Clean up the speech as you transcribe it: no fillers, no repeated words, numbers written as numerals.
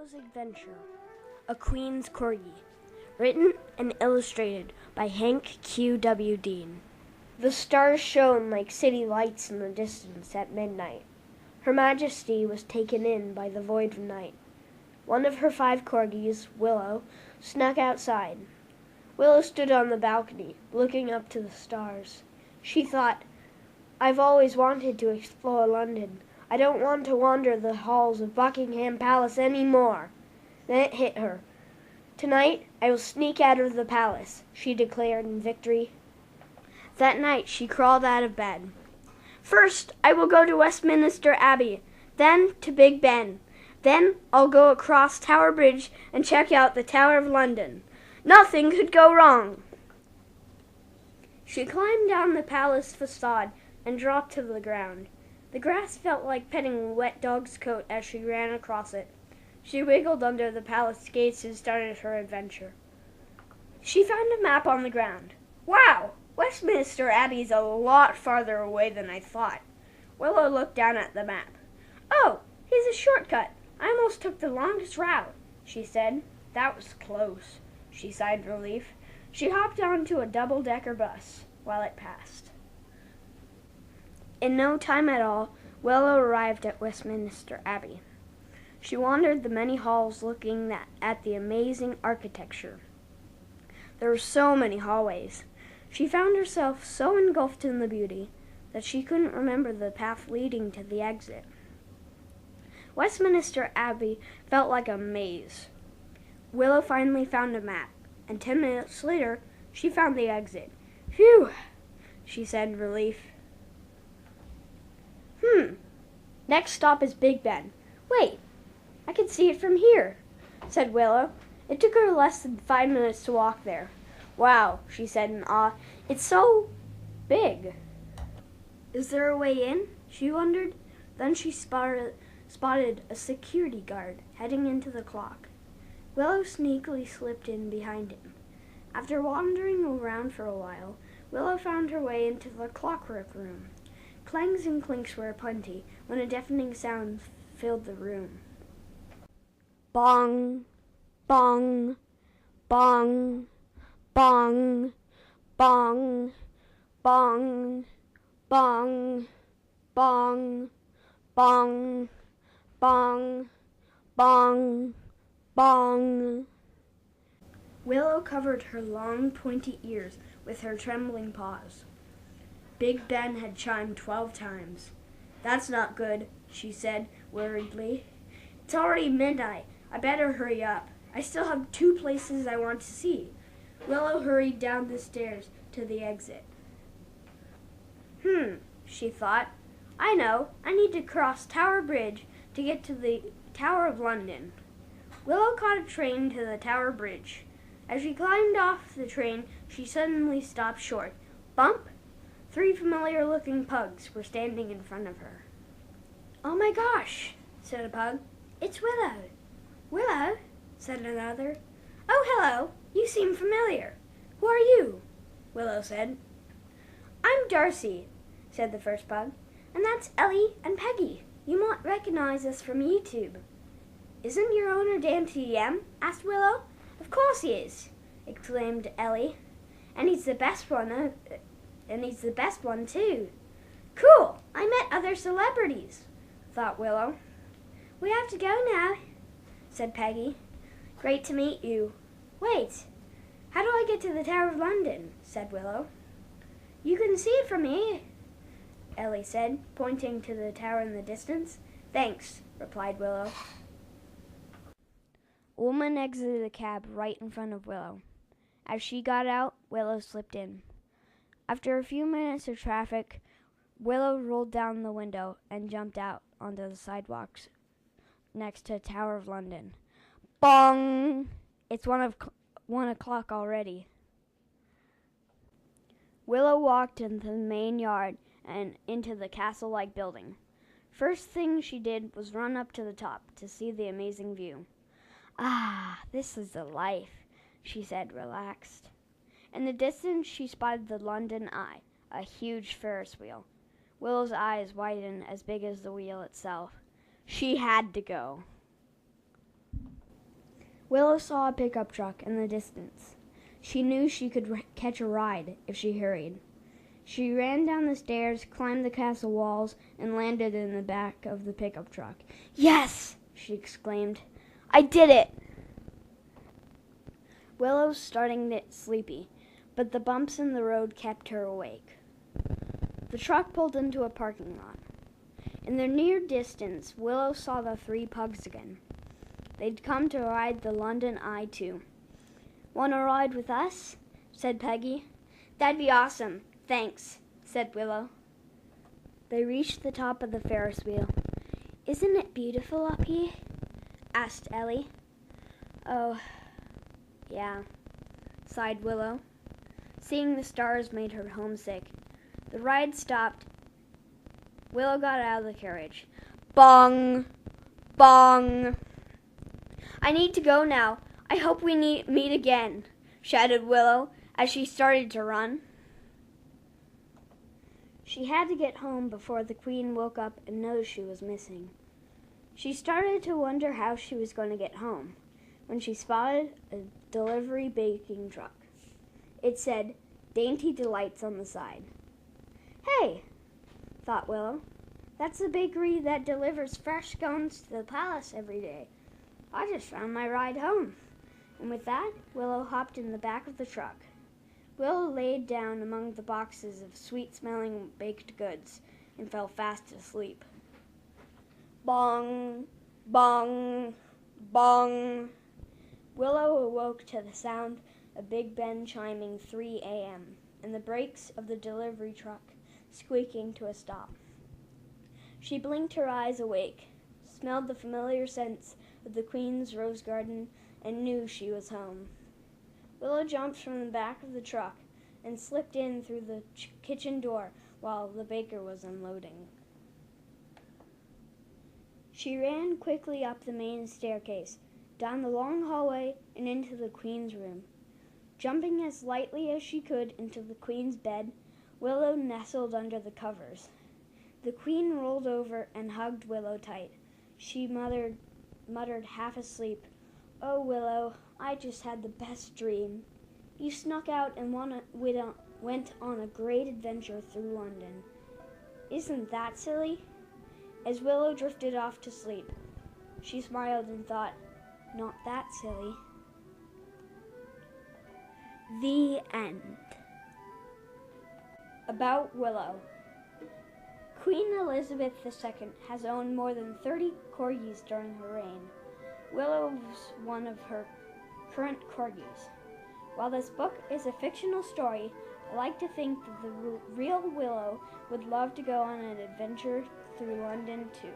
Willow's Adventure, A Queen's Corgi, written and illustrated by Hank Q.W. Dean. The stars shone like city lights in the distance at midnight. Her Majesty was taken in by the void of night. One of her 5 corgis, Willow, snuck outside. Willow stood on the balcony, looking up to the stars. She thought, "I've always wanted to explore London. I don't want to wander the halls of Buckingham Palace any more." Then it hit her. "Tonight I will sneak out of the palace," she declared in victory. That night she crawled out of bed. "First I will go to Westminster Abbey, then to Big Ben. Then I'll go across Tower Bridge and check out the Tower of London. Nothing could go wrong." She climbed down the palace facade and dropped to the ground. The grass felt like petting a wet dog's coat as she ran across it. She wiggled under the palace gates and started her adventure. She found a map on the ground. "Wow! Westminster Abbey's a lot farther away than I thought." Willow looked down at the map. "Oh, here's a shortcut. I almost took the longest route," she said. "That was close," she sighed in relief. She hopped onto a double-decker bus while it passed. In no time at all, Willow arrived at Westminster Abbey. She wandered the many halls looking at the amazing architecture. There were so many hallways. She found herself so engulfed in the beauty that she couldn't remember the path leading to the exit. Westminster Abbey felt like a maze. Willow finally found a map, and 10 minutes later, she found the exit. "Phew," she said in relief. Next stop is Big Ben. Wait, I can see it from here," said Willow. It took her less than 5 minutes to walk there. "Wow," she said in awe. "It's so big." Is there a way in? She wondered. Then she spotted a security guard heading into the clock. Willow sneakily slipped in behind him. After wandering around for a while, Willow found her way into the clockwork room. Clangs and clinks were aplenty when a deafening sound filled the room. Bong, bong, bong, bong, bong, bong, bong, bong, bong, bong, bong, bong. Willow covered her long, pointy ears with her trembling paws. Big Ben had chimed 12 times. "That's not good," she said worriedly. "It's already midnight. I better hurry up. I still have 2 places I want to see." Willow hurried down the stairs to the exit. She thought. "I know. I need to cross Tower Bridge to get to the Tower of London." Willow caught a train to the Tower Bridge. As she climbed off the train, she suddenly stopped short. Bump! 3 familiar-looking pugs were standing in front of her. "Oh my gosh," said a pug. "It's Willow." "Willow?" said another. "Oh, hello. You seem familiar. Who are you?" Willow said. "I'm Darcy," said the first pug. "And that's Ellie and Peggy. You might recognize us from YouTube." "Isn't your owner Dan TM?" asked Willow. "Of course he is," exclaimed Ellie. And he's the best one too." "Cool! I met other celebrities," thought Willow. "We have to go now," said Peggy. "Great to meet you." "Wait, how do I get to the Tower of London?" said Willow. "You can see it from here," Ellie said, pointing to the tower in the distance. "Thanks," replied Willow. A woman exited a cab right in front of Willow. As she got out, Willow slipped in. After a few minutes of traffic, Willow rolled down the window and jumped out onto the sidewalks next to Tower of London. Bong! It's 1 o'clock already. Willow walked into the main yard and into the castle-like building. First thing she did was run up to the top to see the amazing view. "Ah, this is the life," she said, relaxed. In the distance, she spotted the London Eye, a huge Ferris wheel. Willow's eyes widened as big as the wheel itself. She had to go. Willow saw a pickup truck in the distance. She knew she could catch a ride if she hurried. She ran down the stairs, climbed the castle walls, and landed in the back of the pickup truck. "Yes!" she exclaimed. "I did it!" Willow's starting to get sleepy, but the bumps in the road kept her awake. The truck pulled into a parking lot. In the near distance, Willow saw the three pugs again. They'd come to ride the London Eye too. "Want to ride with us?" said Peggy. "That'd be awesome. Thanks," said Willow. They reached the top of the Ferris wheel. "Isn't it beautiful up here?" asked Ellie. "Oh, yeah," sighed Willow. Seeing the stars made her homesick. The ride stopped. Willow got out of the carriage. Bong! Bong! "I need to go now. I hope we meet again," shouted Willow as she started to run. She had to get home before the Queen woke up and noticed she was missing. She started to wonder how she was going to get home when she spotted a delivery baking truck. It said, "Dainty Delights" on the side. "Hey," thought Willow, "that's the bakery that delivers fresh scones to the palace every day. I just found my ride home." And with that, Willow hopped in the back of the truck. Willow laid down among the boxes of sweet-smelling baked goods and fell fast asleep. Bong! Bong! Bong! Willow awoke to the sound of Big Ben chiming 3 a.m. and the brakes of the delivery truck squeaking to a stop. She blinked her eyes awake, smelled the familiar scents of the Queen's rose garden, and knew she was home. Willow jumped from the back of the truck and slipped in through the kitchen door while the baker was unloading. She ran quickly up the main staircase, down the long hallway, and into the Queen's room. Jumping as lightly as she could into the Queen's bed, Willow nestled under the covers. The Queen rolled over and hugged Willow tight. She muttered half asleep, "Oh, Willow, I just had the best dream. You snuck out and went on a great adventure through London. Isn't that silly?" As Willow drifted off to sleep, she smiled and thought, "Not that silly." The end. About Willow. Queen Elizabeth II has owned more than 30 Corgis during her reign. Willow was one of her current Corgis. While this book is a fictional story, I like to think that the real Willow would love to go on an adventure through London too.